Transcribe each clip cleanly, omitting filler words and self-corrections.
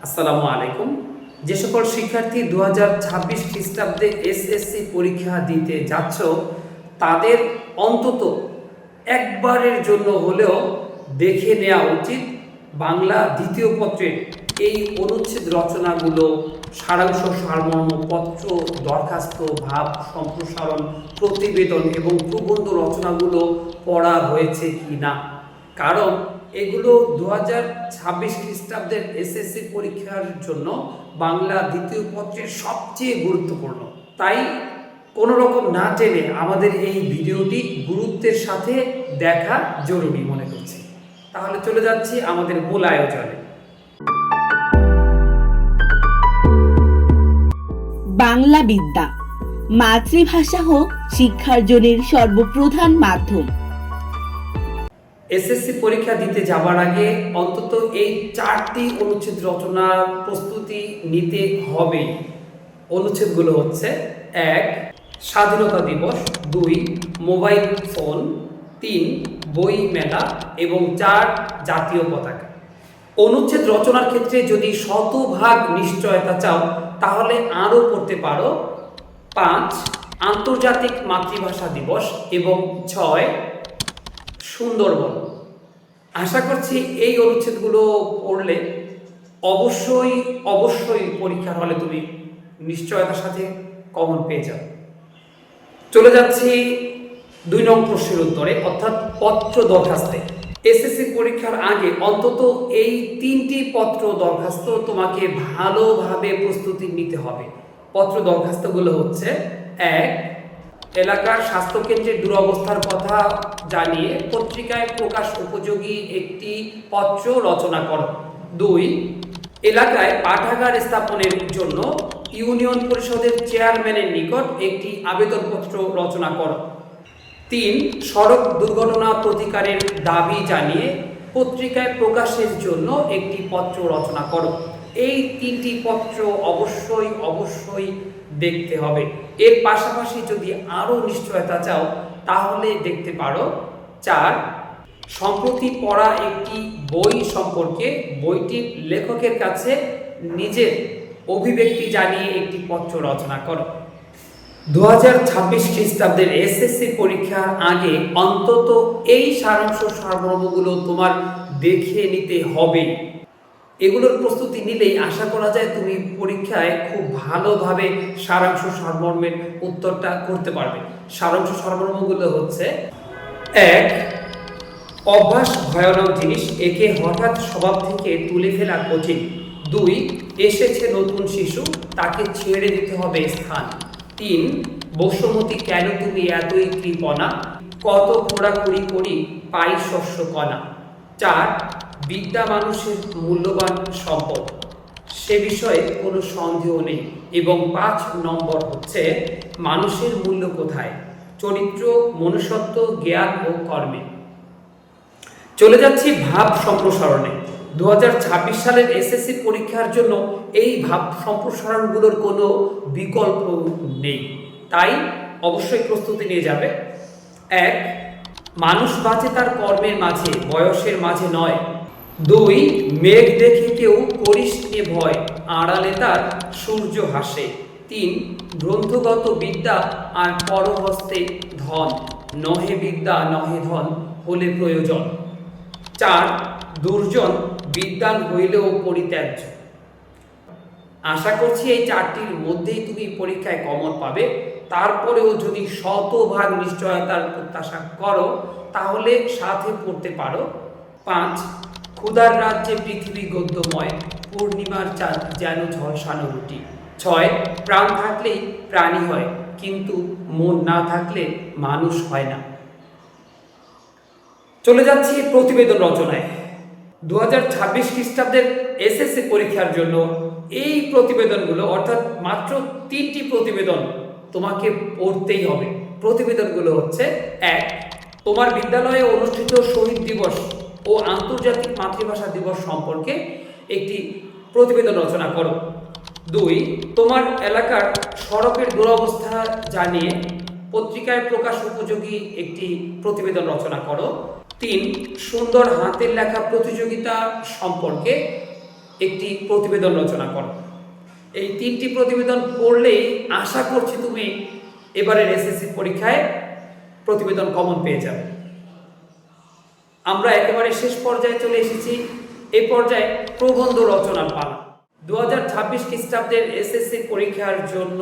আসসালামু আলাইকুম। যে সকল শিক্ষার্থী 2026 খ্রিস্টাব্দে এসএসসি পরীক্ষা দিতে যাচ্ছ, তাদের অন্তত একবারের জন্য হলেও দেখে নেওয়া উচিত বাংলা দ্বিতীয় পত্রের এই অনুচ্ছেদ রচনাগুলো, সারাংশ, সারমর্ম, পত্র, দরখাস্ত, ভাব সম্প্রসারণ, প্রতিবেদন এবং প্রবন্ধ রচনাগুলো পড়া হয়েছে কি না। কারণ এগুলো 2026 খ্রিস্টাব্দের এসএসসি পরীক্ষার জন্য বাংলা দ্বিতীয় পত্রের সবচেয়ে গুরুত্বপূর্ণ। তাই কোনো রকম না টেনে আমাদের এই ভিডিওটি গুরুত্বের সাথে দেখা জরুরি মনে করছি। তাহলে চলে যাচ্ছি আমাদের মূল আয়োজনে। বাংলা বিদ্যা মাতৃভাষা হোক শিক্ষার্জনের সর্বপ্রধান মাধ্যম। এসএসসি পরীক্ষা দিতে যাওয়ার আগে অন্তত এই 4টি অনুচ্ছেদ রচনার প্রস্তুতি নিতে হবে। অনুচ্ছেদগুলো হচ্ছে: 1. স্বাধীনতা দিবস, 2. Mobile phone, 3. বই মেলা এবং 4. জাতীয় পতাকা। অনুচ্ছেদ রচনার ক্ষেত্রে যদি শতভাগ নিশ্চয়তা চাও তাহলে আরও পড়তে পারো 5. আন্তর্জাতিক মাতৃভাষা দিবস এবং 6. সুন্দরবন। আশা করছি এই অনুচ্ছেদগুলো পড়লে অবশ্যই পরীক্ষার হলে তুমি নিশ্চয়তার সাথে কমন পেয়ে যাও। চলে যাচ্ছি 2 নং প্রশ্নের উত্তরে, অর্থাৎ পত্র দরখাস্তে। এসএসসি পরীক্ষার আগে অন্তত এই 3টি পত্র দরখাস্ত তোমাকে ভালোভাবে প্রস্তুতি নিতে হবে। পত্র দরখাস্তগুলো হচ্ছে: 1. এলাকার স্বাস্থ্যকেন্দ্রের দুরবস্থার কথা জানিয়ে পত্রিকায় প্রকাশ উপযোগী একটি পত্র রচনা করো। 2. এলাকায় পাঠাগার স্থাপনের জন্য ইউনিয়ন পরিষদের চেয়ারম্যানের নিকট একটি আবেদনপত্র রচনা করো। 3. সড়ক দুর্ঘটনা প্রতিকারের দাবি জানিয়ে পত্রিকায় প্রকাশের জন্য একটি পত্র রচনা করো। এই 3টি পত্র অবশ্যই দেখতে হবে। এর পাশাপাশি যদি আরও নিশ্চয়তা চাও তাহলে দেখতে পারো 4. সম্প্রতি পড়া একটি বই সম্পর্কে বইটির লেখকের কাছে নিজের অভিব্যক্তি জানিয়ে একটি পত্র রচনা করো। 2026 খ্রিস্টাব্দের এসএসসি পরীক্ষার আগে অন্তত এই সারাংশ সারমর্মগুলো তোমার দেখে নিতে হবে। এগুলোর প্রস্তুতি নিলেই আশা করা যায় তুমি পরীক্ষায় খুব ভালোভাবে সারাংশ সারমর্মের উত্তরটা করতে পারবে। সারাংশ সারমর্মগুলো হচ্ছে: 1. অভ্যাস ভয়ানক জিনিস, একে হঠাৎ স্বভাব থেকে তুলে ফেলা কঠিন। 2. এসেছে নতুন শিশু, তাকে ছেড়ে দিতে হবে স্থান। 3. বসুমতী, কেন তুমি এতই কৃপণা, কত খোঁড়াখুড়ি করি পাই শস্য কণা। 4. বিদ্যা মানুষের মূল্যবান সম্পদ, সে বিষয়ে কোনো সন্দেহ নেই। এবং 5 নম্বর হচ্ছে মানুষের মূল্য কোথায়, চরিত্র, মনুষ্যত্ব, জ্ঞান ও কর্মে। চলে যাচ্ছি ভাব সম্প্রসারণে। 2026 সালের এসএসসি পরীক্ষার জন্য এই ভাব সম্প্রসারণগুলোর কোনো বিকল্প নেই, তাই অবশ্যই প্রস্তুতি নিয়ে যাবে। 1. মানুষ বাঁচে তার কর্মের মাঝে, বয়সের মাঝে নয়। 2. মেঘ দেখে কেউ করিস নে ভয়, আড়ালে তার সূর্য হাসে। 3. গ্রন্থগত বিদ্যা আর পরহস্তে ধন, নহে বিদ্যা নহে ধন হলে প্রয়োজন। 4. দুর্জন বিদ্বান হইলেও পরিত্যাজ্য। আশা করছি এই 4টির মধ্যেই তুমি পরীক্ষায় কমন পাবে। তারপরেও যদি শতভাগ নিশ্চয়তার প্রত্যাশা করো তাহলে সাথে পড়তে পারো 5. ক্ষুধার রাজ্যে পৃথিবী গদ্যময়, পূর্ণিমার চাঁদ যেন ঝলসানো রুটি। 6. প্রাণ থাকলেই প্রাণী হয়, কিন্তু মন না থাকলে মানুষ হয় না। চলে যাচ্ছি প্রতিবেদন রচনায়। 2026 খ্রিস্টাব্দের এসএসসি পরীক্ষার জন্য এই প্রতিবেদনগুলো, অর্থাৎ মাত্র 3টি প্রতিবেদন তোমাকে পড়তেই হবে। প্রতিবেদনগুলো হচ্ছে: 1. তোমার বিদ্যালয়ে অনুষ্ঠিত শহীদ দিবস ও আন্তর্জাতিক মাতৃভাষা দিবস সম্পর্কে একটি প্রতিবেদন রচনা করো। 2. তোমার এলাকার সড়কের দুরবস্থা জানিয়ে পত্রিকায় প্রকাশ উপযোগী একটি প্রতিবেদন রচনা করো। 3. সুন্দর হাতের লেখা প্রতিযোগিতা সম্পর্কে একটি প্রতিবেদন রচনা করো। এই 3টি প্রতিবেদন পড়লেই আশা করছি তুমি এবারের এসএসসি পরীক্ষায় প্রতিবেদন কমন পেয়ে যাবে। আমরা একেবারে শেষ পর্যায়ে চলে এসেছি। এই পর্যায়ে প্রবন্ধ রচনার পালা। 2026 খ্রিস্টাব্দের এসএসসি পরীক্ষার জন্য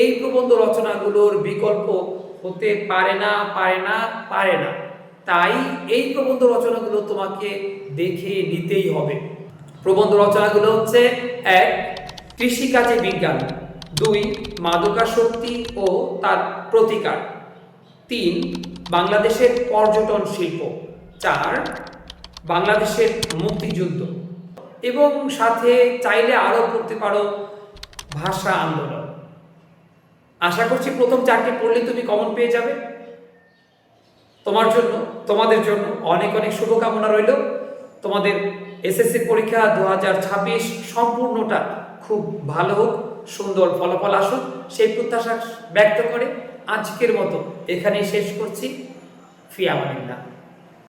এই প্রবন্ধ রচনাগুলোর বিকল্প হতে পারে না। তাই এই প্রবন্ধ রচনাগুলো তোমাকে দেখে নিতেই হবে। প্রবন্ধ রচনাগুলো হচ্ছে: 1. কৃষিকাজে বিজ্ঞান, 2. মাদকাসক্তি ও তার প্রতিকার, 3. বাংলাদেশের পর্যটন শিল্প, 4. বাংলাদেশের মুক্তিযুদ্ধ, এবং সাথে চাইলে আরও পড়তে পারো ভাষা আন্দোলন। আশা করছি প্রথম 4টি পড়লে তুমি কমন পেয়ে যাবে। তোমাদের জন্য অনেক অনেক শুভকামনা রইল। তোমাদের এসএসসি পরীক্ষা 2026 সম্পূর্ণটা খুব ভালো হোক, সুন্দর ফলাফল আসুক, সেই প্রত্যাশা ব্যক্ত করে আজকের মতো এখানেই শেষ করছি। ফি আমানিল্লাহ।